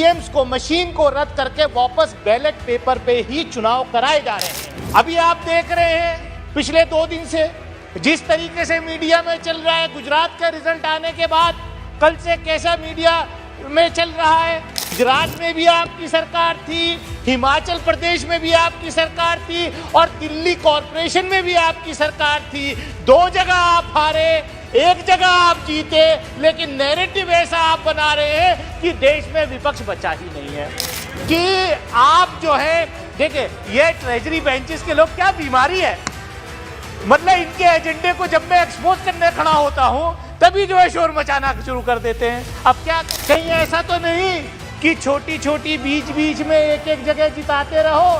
EVMs को, machine को रद्द करके वापस बैलेट पेपर पे ही चुनाव कराए जा रहे हैं। अभी आप देख रहे हैं पिछले 2 दिन से जिस तरीके से मीडिया में चल रहा है, गुजरात का रिजल्ट आने के बाद कल से कैसा मीडिया में चल रहा है। गुजरात में भी आपकी सरकार थी, हिमाचल प्रदेश में भी आपकी सरकार थी और दिल्ली कॉरपोरेशन में भी आपकी सरकार थी। 2 जगह आप हारे, 1 जगह आप जीते, लेकिन नैरेटिव ऐसा आप बना रहे हैं कि देश में विपक्ष बचा ही नहीं है। कि आप जो है, देखिए ये ट्रेजरी बेंचेस के लोग क्या बीमारी है, मतलब इनके एजेंडे को जब मैं एक्सपोज करने खड़ा होता हूं तभी जो है शोर मचाना शुरू कर देते हैं। अब क्या कहीं ऐसा तो नहीं कि छोटी छोटी बीच बीच में एक जगह जिताते रहो,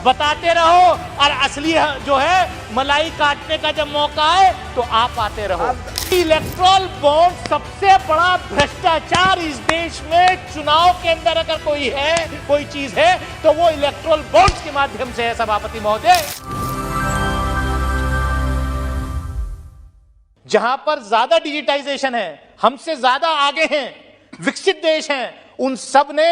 बताते रहो और असली जो है मलाई काटने का जब मौका है तो आप आते रहो। इलेक्ट्रल बॉन्ड सबसे बड़ा भ्रष्टाचार इस देश में चुनाव के अंदर अगर कोई चीज है तो वो इलेक्ट्रल बॉन्ड्स के माध्यम से है। सभापति महोदय, जहां पर ज्यादा डिजिटाइजेशन है, हमसे ज्यादा आगे हैं, विकसित देश हैं, उन सब ने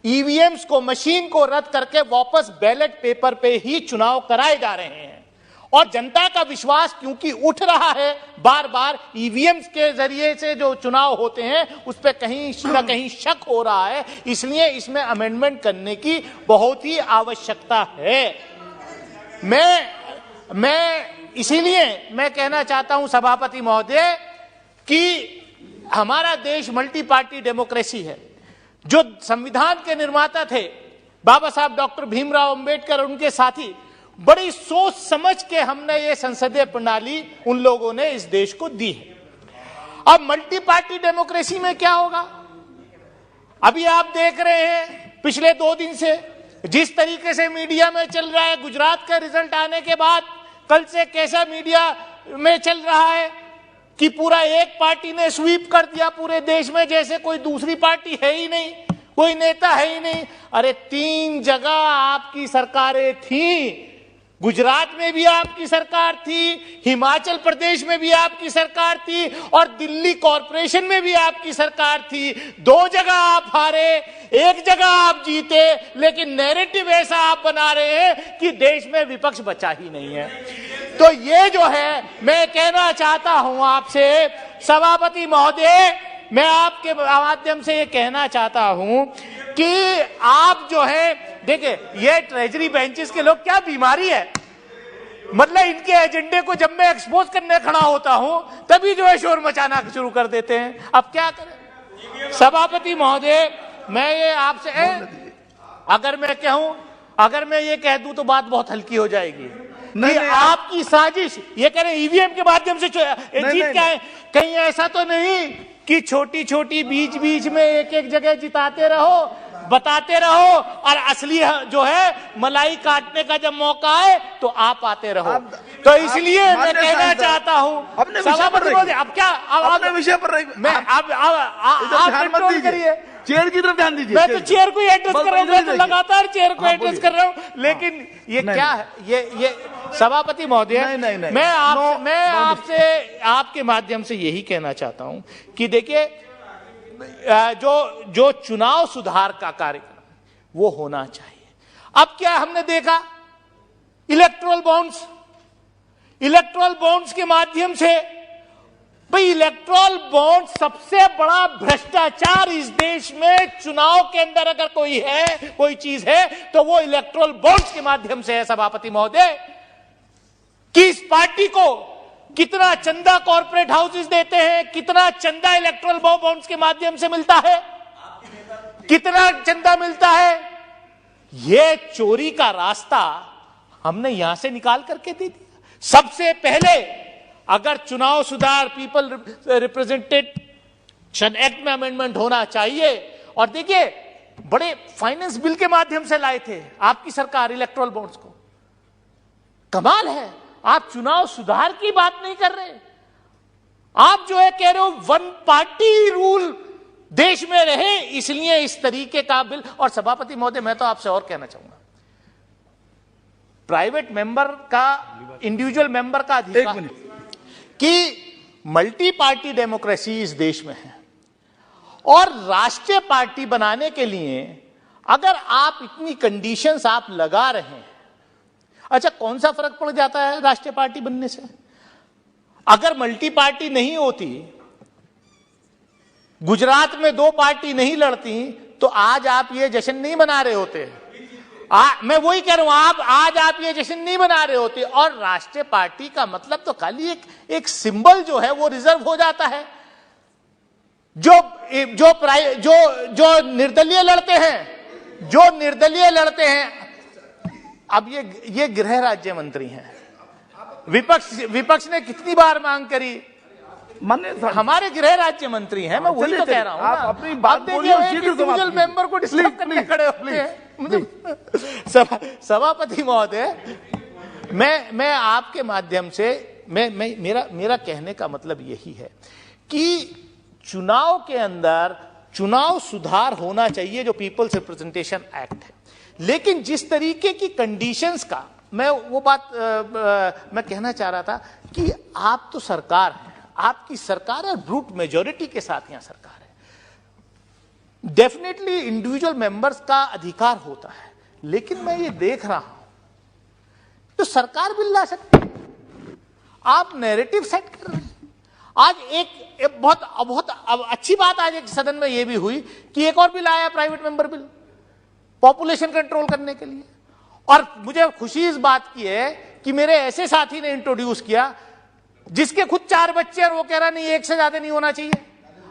ईवीएम्स को, मशीन को रद्द करके वापस बैलेट पेपर पे ही चुनाव कराए जा रहे हैं। और जनता का विश्वास क्योंकि उठ रहा है, बार बार ईवीएम्स के जरिए से जो चुनाव होते हैं उस पर कहीं ना कहीं शक हो रहा है, इसलिए इसमें अमेंडमेंट करने की बहुत ही आवश्यकता है। मैं इसीलिए मैं कहना चाहता हूं सभापति महोदय कि हमारा देश मल्टी पार्टी डेमोक्रेसी है। जो संविधान के निर्माता थे बाबा साहब डॉक्टर भीमराव अंबेडकर और उनके साथी, बड़ी सोच समझ के हमने ये संसदीय प्रणाली उन लोगों ने इस देश को दी है। अब मल्टी पार्टी डेमोक्रेसी में क्या होगा, अभी आप देख रहे हैं पिछले 2 दिन से जिस तरीके से मीडिया में चल रहा है, गुजरात का रिजल्ट आने के बाद कल से कैसा मीडिया में चल रहा है कि पूरा एक पार्टी ने स्वीप कर दिया पूरे देश में, जैसे कोई दूसरी पार्टी है ही नहीं, कोई नेता है ही नहीं। अरे 3 जगह आपकी सरकारें थी, गुजरात में भी आपकी सरकार थी, हिमाचल प्रदेश में भी आपकी सरकार थी और दिल्ली कॉरपोरेशन में भी आपकी सरकार थी। 2 जगह आप हारे, 1 जगह आप जीते, लेकिन नैरेटिव ऐसा आप बना रहे हैं कि देश में विपक्ष बचा ही नहीं है। तो ये जो है, मैं कहना चाहता हूं आपसे सभापति महोदय, मैं आपके माध्यम से ये कहना चाहता हूं कि आप जो है, देखिए ये ट्रेजरी बेंचेस के लोग क्या बीमारी है, मतलब इनके एजेंडे को जब मैं एक्सपोज करने खड़ा होता हूं तभी जो है शोर मचाना शुरू कर देते हैं। अब क्या करें सभापति महोदय, मैं ये आपसे अगर मैं ये कह दूं तो बात बहुत हल्की हो जाएगी कि आपकी साजिश, ये कह रहे ईवीएम के माध्यम से जीत क्या है। कहीं ऐसा तो नहीं कि छोटी छोटी बीच बीच में एक जगह जिताते रहो, बताते रहो और असली जो है मलाई काटने का जब मौका है तो आप आते रहो। तो इसलिए मैं कहना चाहता हूं सभापति महोदय, अब क्या अपने विषय पर मैं आप कंट्रोल करिए, चेयर की तरफ ध्यान दीजिए। मैं तो चेयर को एड्रेस कर रहा हूं, मैं तो लगातार चेयर को एड्रेस कर रहा हूं, लेकिन ये क्या है, ये सभापति महोदय, मैं आपसे आपके माध्यम से यही कहना चाहता हूं कि देखिए जो चुनाव सुधार का कार्यक्रम वो होना चाहिए। अब क्या हमने देखा, इलेक्ट्रल बॉन्ड्स के माध्यम से, भाई इलेक्ट्रल बॉन्ड सबसे बड़ा भ्रष्टाचार इस देश में चुनाव के अंदर अगर कोई चीज है तो वो इलेक्ट्रल बॉन्ड्स के माध्यम से है। सभापति महोदय, कि इस पार्टी को कितना चंदा कॉर्पोरेट हाउसेस देते हैं, कितना चंदा इलेक्ट्रल बॉन्ड्स के माध्यम से मिलता है, कितना चंदा मिलता है, ये चोरी का रास्ता हमने यहां से निकाल करके दे दिया। सबसे पहले अगर चुनाव सुधार पीपल रिप्रेजेंटेशन एक्ट में अमेंडमेंट होना चाहिए, और देखिए बड़े फाइनेंस बिल के माध्यम से लाए थे आपकी सरकार इलेक्ट्रल बॉन्ड्स को। कमाल है, आप चुनाव सुधार की बात नहीं कर रहे, आप जो है कह रहे हो 1 पार्टी रूल देश में रहे, इसलिए इस तरीके का बिल। और सभापति महोदय, मैं तो आपसे और कहना चाहूंगा, प्राइवेट मेंबर का, इंडिविजुअल मेंबर का अधिकार कि मल्टी पार्टी डेमोक्रेसी इस देश में है और राष्ट्रीय पार्टी बनाने के लिए अगर आप इतनी कंडीशंस आप लगा रहे हैं, अच्छा कौन सा फर्क पड़ जाता है राष्ट्रीय पार्टी बनने से? अगर मल्टी पार्टी नहीं होती, गुजरात में 2 पार्टी नहीं लड़ती, तो आज आप ये जश्न नहीं मना रहे होते। मैं वही कह रहा हूं, आज आप ये जश्न नहीं मना रहे होते। और राष्ट्रीय पार्टी का मतलब तो खाली एक सिंबल जो है वो रिजर्व हो जाता है। जो निर्दलीय लड़ते हैं, अब ये गृह राज्य मंत्री हैं। विपक्ष ने कितनी बार मांग करी, हमारे गृह राज्य मंत्री हैं। मैं वही तो कह रहा हूं, आप अपनी बात देखिए, इंडिविजुअल मेंबर को डिस्टर्ब करने खड़े होते हैं। सभापति महोदय, मैं आपके माध्यम से मेरा कहने का मतलब यही है कि चुनाव के अंदर चुनाव सुधार होना चाहिए, जो पीपल्स रिप्रेजेंटेशन एक्ट है। लेकिन जिस तरीके की कंडीशंस का मैं कहना चाह रहा था कि आप तो सरकार हैं, आपकी सरकार है, ब्रूट मेजॉरिटी के साथ यहां सरकार है। डेफिनेटली इंडिविजुअल मेंबर्स का अधिकार होता है, लेकिन मैं ये देख रहा हूं तो सरकार बिल ला सकती है, आप नैरेटिव सेट कर रहे हैं। आज एक बहुत अच्छी बात आज एक सदन में यह भी हुई कि एक और बिल आया, private member bill, population control करने के लिए। और मुझे खुशी इस बात की है कि मेरे ऐसे साथी ने इंट्रोड्यूस किया जिसके खुद 4 बच्चे और वो कह रहा नहीं 1 से ज्यादा नहीं होना चाहिए,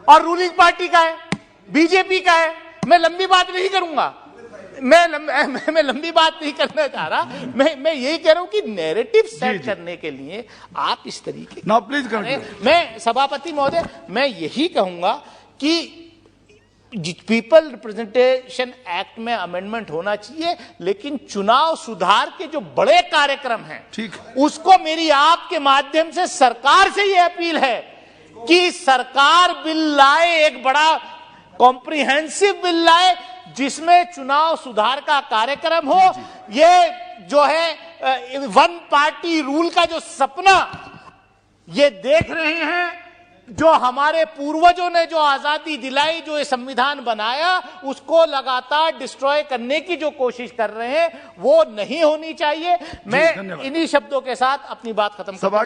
और रूलिंग पार्टी का है, बीजेपी का है। मैं लंबी बात नहीं करूंगा, मैं लंबी बात नहीं करना चाह रहा। मैं यही कह रहा हूं कि नैरेटिव सेट करने के लिए आप इस तरीके ना प्लीज मैं सभापति महोदय, मैं यही कहूंगा कि पीपल रिप्रेजेंटेशन एक्ट में अमेंडमेंट होना चाहिए, लेकिन चुनाव सुधार के जो बड़े कार्यक्रम हैं, ठीक, उसको मेरी आपके माध्यम से सरकार से यह अपील है कि सरकार बिल लाए, एक बड़ा कॉम्प्रिहेंसिव बिल लाए जिसमें चुनाव सुधार का कार्यक्रम हो। ये जो है 1 पार्टी रूल का जो सपना ये देख रहे हैं, जो हमारे पूर्वजों ने जो आजादी दिलाई, जो ये संविधान बनाया, उसको लगातार डिस्ट्रॉय करने की जो कोशिश कर रहे हैं, वो नहीं होनी चाहिए। मैं इन्हीं शब्दों के साथ अपनी बात खत्म करता हूं।